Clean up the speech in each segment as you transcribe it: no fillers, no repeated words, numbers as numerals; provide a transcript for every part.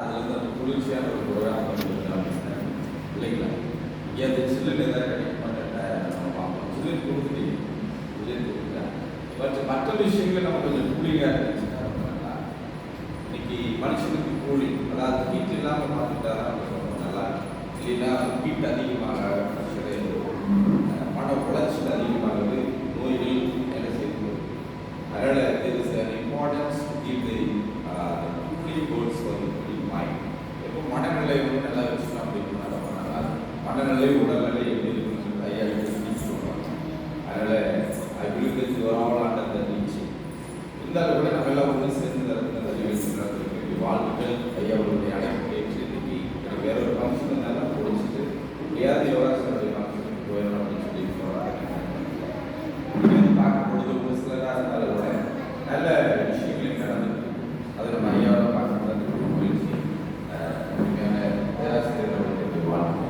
அதில் வந்து அந்த குளிர்ச்சியான ஒரு ப்ரோக்ராம் பண்ணிக்கலாம் இல்லைங்களா? எங்கேயாவது சில்லுன்னு ஏதாவது கிடைக்குமான்னு நம்ம பார்ப்போம். சில்லுன்னு கொடுத்துட்டீங்க, சில்லுன்னு கொடுத்துட்டா. பட் மற்ற விஷயங்கள் நம்ம கொஞ்சம் கூலிங்காக இருந்துச்சுன்னா ரொம்ப நல்லா. இன்னைக்கு மனுஷனுக்கு கூலிங், அதாவது ஹீட் இல்லாமல் பார்த்துட்டா தான் நம்ம ரொம்ப நல்லா. இல்லைன்னா ஹீட் அதிகமாக பிரச்சனை, மன உளைச்சல் அதிகமாகுது, நோய்கள் என்ன செய்யுது. அதனால் there is an importance to give the cooling goals for the cooling mind. எப்போ மனநிலை வந்து நல்லா வச்சுக்கணும் அப்படின்னா ரொம்ப நல்லா. மனநிலை உடல்நிலை எப்படி இருக்குன்னு ஐயா சொல்லுவாங்க. அதனால் I believe that you are all under the reach. இருந்தாலும் கூட நம்ம எல்லாம் வந்து சேர்ந்து தரப்புன்னு நிகழ்ச்சி வாழ்த்துக்கள். ஐயாவுடைய அழைப்பு கேட்டு இன்னைக்கு எனக்கு வேற ஒரு ஃபங்க்ஷன் இருந்தாலும் முடிச்சுட்டு எப்படியாவது யோகாசனுடைய ஃபங்க்ஷனுக்கு போயிடணும் அப்படின்னு சொல்லி பார்க்கும்பொழுது ஒரு சிலராக இருந்தாலும் கூட நல்ல விஷயங்களையும் நடந்துருக்கு. அது நம்ம ஐயாவை பார்க்கும்போது முயற்சி உண்மையான பேராசிரியர்களுடைய வாழ்க்கை.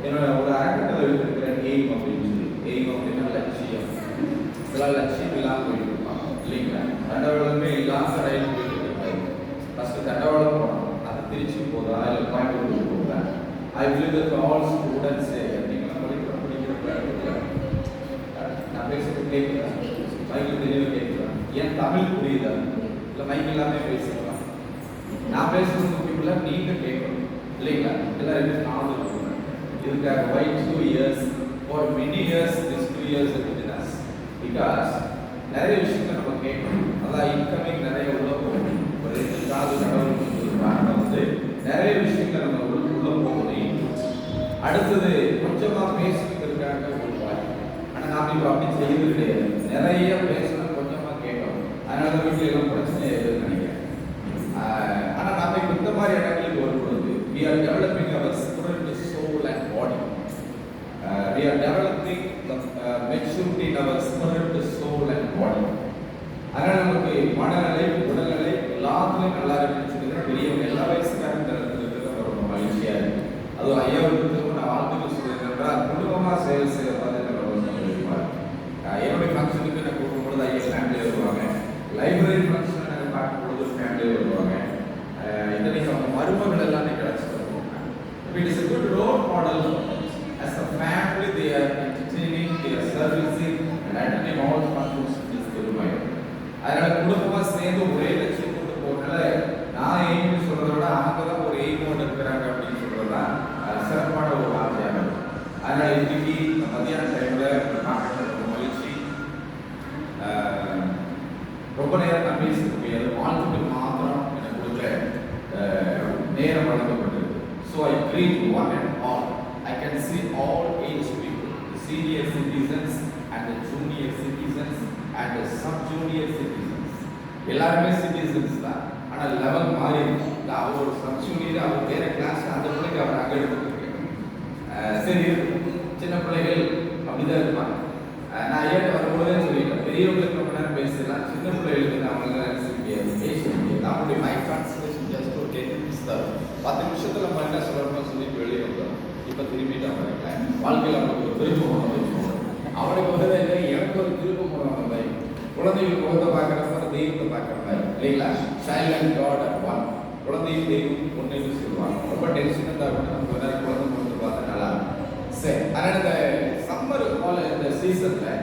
என்னோட ஒரு அறக்கட்டளை இருக்கிற எய்ம் அப்படின்னு சொல்லி, எய்ம் அப்படின்னா லட்சியம். சில லட்சியம் இல்லாமல் போயிட்டு இருப்பாங்க இல்லைங்களா? தண்டவாளமே இல்லாமல் ரயில் போயிட்டு இருக்காரு. ஃபஸ்ட்டு தண்டவாளம் போனோம், அது திருச்சி போதா இல்லை கோயம்புத்தூர் போதா? I believe that all students நீங்களாம் படிக்கிற நான் பேசுறது கேட்குறேன், மைக்கில் தெளிவாக கேட்குறேன். ஏன் தமிழ் புரியுதா? இல்லை மைக் எல்லாமே பேசுகிறேன். நான் பேசுறது முக்கியமில்ல, நீங்கள் கேட்கணும் இல்லைங்களா? எல்லாம் எப்படி நானும் இருக்கணும். இதுக்காக why 2 years for many years this 2 years has because நிறைய விஷயங்கள் நம்ம கேட்கணும். அதான் இன்கமிங் நிறைய உள்ள போகணும். ஒரு 2 காது கடவுள் காரணம் வந்து நிறைய விஷயங்கள் நம்ம உள்ள போகணும். அடுத்தது கொஞ்சமாக பேசுறதுக்காக ஒரு வாய்ப்பு. ஆனால் நாம் இப்போ அப்படி செய்யறது கிடையாது. நிறைய பேசணும், கொஞ்சமாக கேட்கணும். அதனால வீட்டில் எல்லாம் பிரச்சனை எதுன்னு நினைக்கிறேன். ஆனால் நாம் இப்போ இந்த மாதிரி இடங்களுக்கு வரும்பொழுது we are developing our spirit, soul and body. We are developing the maturity in our spirit, soul and body. அதனால் நமக்கு மனநிலை, உடல்நிலை எல்லாத்துலேயும் நல்லா இருக்குன்னு சொல்லி பெரியவங்க எல்லா வயசுக்காரங்க தரத்துக்கு ரொம்ப மகிழ்ச்சியாக இருக்குது. அதுவும் ஐயாவுக்கு நான் வாழ்த்துக்கள் சொல்லியிருக்கேன். குடும்பமாக செயல் செய்யறது என்னுடைய ஃபங்க்ஷனுக்கு நான் கூப்பிடும்பொழுது ஐயா ஃபேமிலியாக வருவாங்க. லைப்ரரி ஃபங்க்ஷனை நாங்கள் பார்க்கும்பொழுது ஃபேமிலியாக வருவாங்க. இத்தனைக்கு அவங்க மருமகள் எல்லாமே கிடச்சிட்டு வருவாங்க. It is a good role model as a family. They are entertaining, they are servicing and attending all the functions in this திருமணம். அதனால் குடும்பமாக சேர்ந்து ஒரே லட்சியம் கொண்டு போகிறதுனால நான் எய்ம்னு சொல்கிறத விட அவங்க தான் ஒரு எய்மோடு இருக்கிறாங்க அப்படின்னு சொல்கிறது தான் சிறப்பான ஒரு வார்த்தையாக இருக்கும். அதனால் இன்னைக்கு மத்தியான டைமில் பார்க்குறது ரொம்ப மகிழ்ச்சி. ரொம்ப நேரம் நான் பேச முடியாது. வாழ்த்துக்கள் மாத்திரம் எனக்கு கொடுக்க நேரம் வழங்கப்பட்டது. So I greet one and all. I can see all age people, the senior citizens and the junior citizens and the sub-junior citizens. எல்லாருமே சிட்டிசன்ஸ் தான். ஆனால் லெவல் மாறி அவர் ஒரு சப்-ஜூனியர், அவர் வேற கிளாஸ், அந்த பிள்ளைக்கு அவர் அங்கே எடுத்துருக்கேன். சரி, சின்ன பிள்ளைகள் அப்படிதான் இருப்பாங்க. நான் ஏன் வரும்போதே சொல்லிட்டேன், பெரியவங்களுக்கு ரொம்ப நேரம் பேசலாம், சின்ன பிள்ளைகளுக்கு அவங்களால பேச முடியாது. அவங்களுடைய மைண்ட் கான்சன்ட்ரேஷன் ஜஸ்ட் ஒரு 10 நிமிஷம் தான். 10 நிமிஷத்தில் நம்ம என்ன சொல்லணும்னு சொல்லிட்டு வெளியே வந்தோம். இப்போ திரும்பிட்டு அவங்க வாழ்க்கையில் அவனுக்கு ஒரு திரும்ப போகணும். அவனுக்கு வந்து எனக்கு ஒரு திரும்ப போகணும். குழந்தைகள் குழந்தை பார்க்குறப்ப தெய்வத்தை பார்க்குற மாதிரி இல்லைங்களா? Child and god at one. குழந்தையும் தெய்வம் ஒன்றுன்னு சொல்லுவாங்க. ரொம்ப டென்ஷன் இருந்தால் கூட நம்ம வேறு குழந்தை குழந்தை பார்த்தா நல்லா சரி. அதனால் இந்த சம்மர் கால இந்த சீசனில்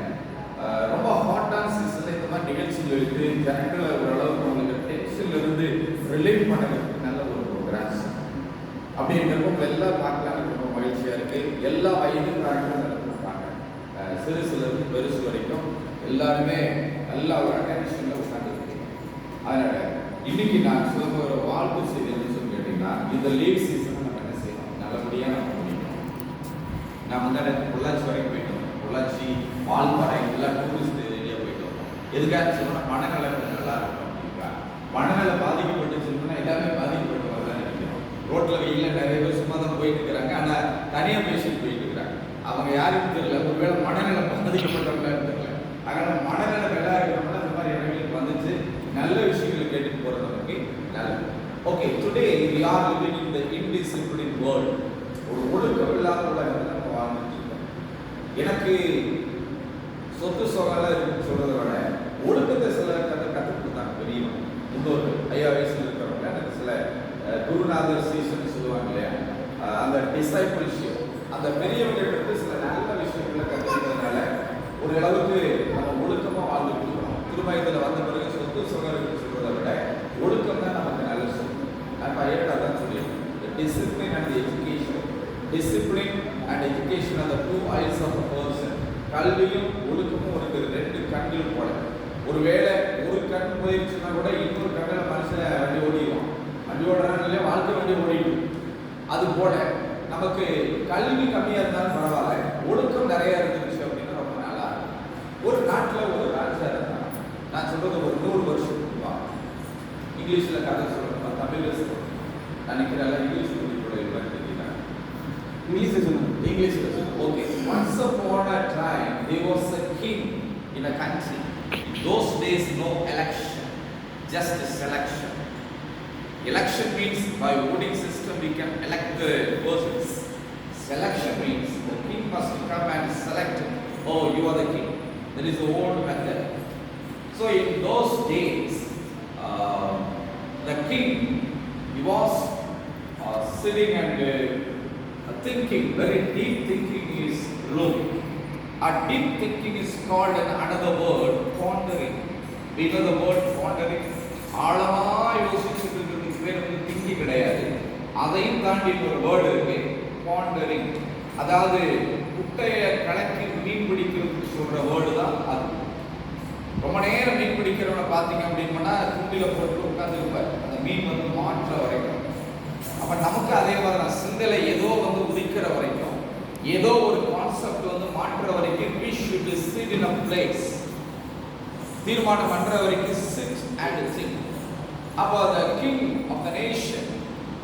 ரொம்ப ஹாட்டான சீசனில் இந்த மாதிரி நிகழ்ச்சிகள் எடுத்து ஜனங்களை ஓரளவுக்கு அவங்களுக்கு டென்ஷன்லேருந்து ரிலீவ் பண்ணுறதுக்கு நல்ல ஒரு ப்ரோக்ராம்ஸ் அப்படின்றப்போ எல்லாம் பார்க்கலான்னு ரொம்ப மகிழ்ச்சியாக இருக்குது. எல்லா வயதுக்காரங்களும் நடத்துகிறாங்க. சிறுசுலேருந்து பெருசு வரைக்கும் எல்லாருமே நல்லா ஒரு அட்டென்ஷனில் உட்காந்துருக்கீங்க. அதனால் இன்னைக்கு நான் சொல்ல ஒரு வாழ்த்து செய்தி சொல்லி கேட்டீங்கன்னா, இந்த லீவ் சீசனை நம்ம என்ன செய்யணும், நல்லபடியாக நம்ம முடிக்கணும். நான் வந்து பொள்ளாச்சி வரைக்கும் போயிட்டு வந்தோம். பொள்ளாச்சி, வால்பாறை எல்லாம் டூரிஸ்ட் ஏரியா போயிட்டு வந்தோம். எதுக்காக சொல்லணும், மனநல நல்லா இருக்கும் அப்படிங்களா? மனநல பாதிக்கப்பட்டுச்சுன்னா எல்லாமே பாதிக்கப்பட்ட மாதிரி தான் நினைக்கிறோம். ரோட்டில் வெயிலில் நிறைய பேர் சும்மா தான் போயிட்டு இருக்கிறாங்க. ஆனால் தனியாக பேசிட்டு போயிட்டு இருக்கிறாங்க. அவங்க யாருக்கும் தெரியல, ஒருவேளை மனநல பாதிக்கப்பட்டவங்களா தெரியல. அதனால் மனநல நல்லா இருக்கிறவங்க அந்த மாதிரி இடங்களுக்கு வந்துச்சு நல்ல விஷயங்களை கேட்டுட்டு போகிறது நமக்கு நல்லது. Okay, today we are living in the indisciplined world. ஒரு ஒழுக்கம் இல்லாத உலகத்தில் நம்ம வாழ்ந்துட்டு இருக்கோம். எனக்கு சொத்து சொகலாம் இருக்குன்னு சொல்கிறத விட ஒழுக்கத்தை சில கற்றுக் கொடுத்தாங்க பெரியவங்க. முன்னோர்கள் ஐயா வயசில் இருக்கிறவங்க எனக்கு சில குருநாதர் சீசன் சொல்லுவாங்க இல்லையா, அந்த டிசைபிள்ஷிப், அந்த பெரியவங்க எடுத்து சில நல்ல விஷயங்களை கற்றுக்கிறதுனால ஒரு அளவுக்கு நம்ம ஒழுக்கமாக வாழ்ந்துட்டு இருக்கணும். திரும்ப இதில் வந்த பிறகு சொத்து சுகருக்கு சொல்றதை விட ஒழுக்கம் தான் நமக்கு நல்ல சொத்து. நான் பையன் அதான் சொல்லியிருக்கேன், discipline and education. Discipline and education அந்த two eyes of a person. கல்வியும் ஒழுக்கமும் ஒரு ரெண்டு கண்கள் போல. ஒருவேளை ஒரு கண் போயிடுச்சுன்னா கூட இன்னொரு கண்ணில் மனுஷன் வண்டி ஓடிடுவான். வண்டி ஓடுறாங்க வாழ்க்கை வண்டி ஓடிடும். அது போல நமக்கு கல்வி கம்மியாக இருந்தாலும் பரவாயில்ல, ஒழுக்கம் நிறைய இருந்துச்சு அப்படின்னா ரொம்ப நல்லா இருக்கும். ஒரு நாட்டில் ஒரு ராஜா இருந்தான். நான் சொல்றது ஒரு 100 வருஷம் இங்கிலீஷில் கதை சொல்லணும், தமிழில் சொல்லணும் நினைக்கிறாங்க. English English. Okay. Once upon a time, there was a king in a country. In those days, no election, just a selection. Election means by voting system we can elect the persons. Selection means the king must come and select. Oh, you are the king. That is the old method. So in those days, the king, he was sitting and thinking, very deep thinking is rule. A deep thinking is called in another word pondering. We know the word pondering. ஆழமா யோசிச்சுட்டு இருக்கிறதுக்கு பேர் வந்து திங்கி கிடையாது. அதையும் தாண்டி ஒரு word இருக்கு, பாண்டரிங். அதாவது குட்டையை கலக்கி மீன் பிடிக்கிறதுக்கு சொல்ற வேர்டு தான் அது. ரொம்ப நேரம் மீன் பிடிக்கிறவனை பார்த்தீங்க அப்படின்னா துண்டில போட்டு உட்காந்துருப்பார், அந்த மீன் வந்து மாற்ற வரைக்கும். அப்ப நமக்கு அதே மாதிரி சிந்தனை ஏதோ வந்து உதிக்கிற வரைக்கும், ஏதோ ஒரு கான்செப்ட் வந்து மாற்ற வரைக்கும் we should sit in a place. தீர்மானம் பண்ற வரைக்கும் sit and think. அப்போ the king of the nation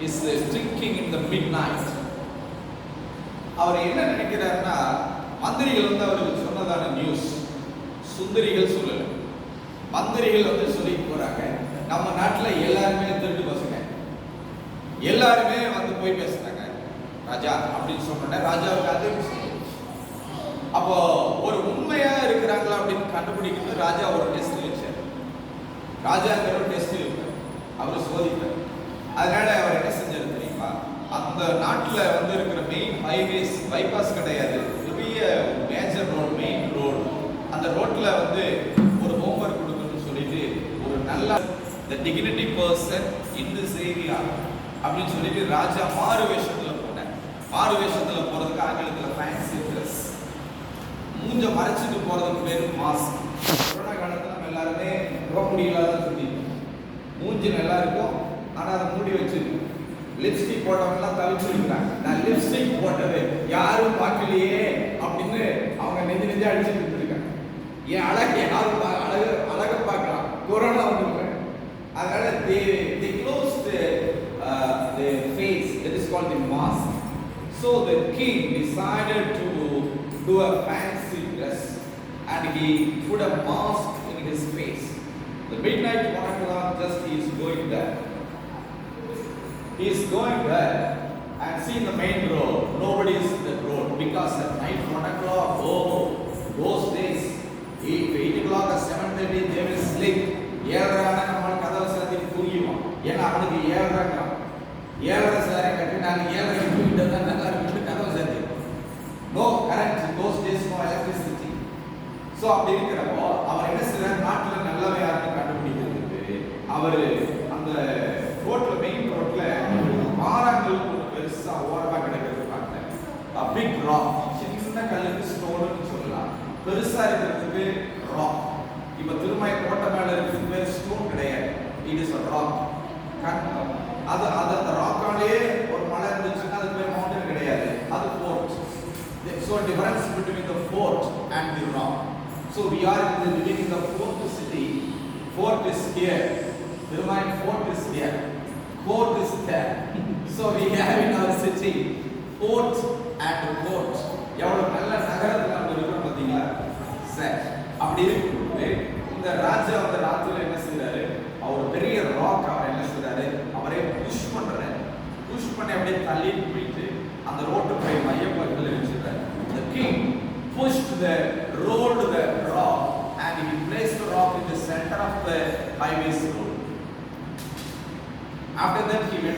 is thinking in the midnight. அவர் என்ன நினைக்கிறாருன்னா, மந்திரிகள் வந்து அவருக்கு சொன்னதான நியூஸ் சுந்தரிகள் சொல்லல, மந்திரிகள் வந்து சொல்லிட்டு போறாங்க, நம்ம நாட்டுல எல்லாருமே திருட்டு பசங்க, எல்லாருமே வந்து போய் பேசுறாங்க ராஜா அப்படின்னு சொன்ன ராஜாவுக்கு அதிர்ச்சி. அப்போ ஒரு உண்மையா இருக்கிறாங்களா அப்படின்னு கண்டுபிடிக்கிறது ராஜா ஒரு டெஸ்ட் வச்சார். ராஜாங்கிற ஒரு டெஸ்ட் வைப்பார், அவர் சோதிப்பார். அதனால அவர் என்ன செஞ்சாரு தெரியுமா, அந்த நாட்டில் வந்து இருக்கிற மெயின் ஹைவேஸ், பைபாஸ் கிடையாது, பெரிய மேஜர் ரோடு, மெயின் ரோடு, அந்த ரோட்ல வந்து ஒரு ஹோம்ஒர்க் கொடுக்கணும்னு சொல்லிட்டு ஒரு நல்ல the dignity person in this area அப்படின்னு சொல்லிட்டு ராஜா மாறு வேஷத்துல போனேன். மாறு வேஷத்துல போறதுக்கு ஆங்கிலத்துல ஃபேன்சி ட்ரெஸ், மூஞ்ச மறைச்சிட்டு போறதுக்கு பேரு மாஸ்க். கொரோனா காலத்துல நம்ம எல்லாருமே முகமூடி இல்லாத சுத்திட்டு, மூஞ்சி நல்லா இருக்கும் ஆனா அதை மூடி வச்சிருக்கோம். லிப்ஸ்டிக் போட்டவங்கலாம் தவிச்சிருக்கிறாங்க, நான் லிப்ஸ்டிக் போட்டது யாரும் பார்க்கலையே அப்படின்னு அவங்க நெஞ்சு நெஞ்சு அடிச்சுட்டு இருந்திருக்காங்க. என் அழகு யாரும் அழக பார்க்கலாம், கொரோனா வந்துருக்காங்க. அதனால they closed the face, that is called the mask. So the king decided to do a fancy dress and he put a mask in his face. The midnight 1 o'clock, just he is going there. He is going there and see the main road. Nobody is in the road because at night 1 o'clock, oh, those days 8 o'clock or 7:30 they will sleep. ஏழரை நம்ம கதவை சாத்தி தூங்கிடுவோம். ஏன்னா அவனுக்கு ஏழரை சாரை கட்டி நாங்கள் ஏழரை தூங்கிட்டு தான் நல்லா இருக்கு, கதவை சாத்தி. No current, those days no electricity. So அப்படி இருக்கிறப்போ அவர் என்ன செய்யறாரு, நாட்டில் நல்லவே யாருன்னு கண்டுபிடிக்கிறதுக்கு அவர் அந்த ரோட்ல, மெயின் ரோட்ல மாறாங்கல் ஒரு பெருசா ஓரமா கிடைக்கிறது பார்த்தேன். பிக் ராக், சின்ன கல்லுக்கு ஸ்டோன்னு சொல்லலாம், பெருசா இருக்கிறதுக்கு ராக். இப்ப திருமய கோட்டை மேல இருக்கிறது பேர் ஸ்டோன் கிடையாது, இட் இஸ் a rock. அது அந்த ராக்காலே ஒரு மலை இருந்துச்சுன்னா அது பேர் மவுண்டன் கிடையாது, அது fort. So difference between the fort and the rock. So we are living in the fourth city. Fort is here, திருமய fort is here, court is there. So we have in our city fort and court. எவ்வளவு நல்ல நகரத்துல நம்ம இருக்கிறோம் பாத்தீங்களா sir. அப்படி இருக்கும்போது இந்த ராஜா அந்த ராத்திரில என்ன செய்யறாரு, அவர் பெரிய ராக் அவர் என்ன செய்யறாரு, அவரே புஷ் பண்ணி அப்படியே தள்ளிட்டு போயிட்டு அந்த ரோட்டு போய் மையப்பகுதியில் வச்சிருக்காரு. The king pushed rolled the rock and he placed the rock in the center of the highway road. After that he went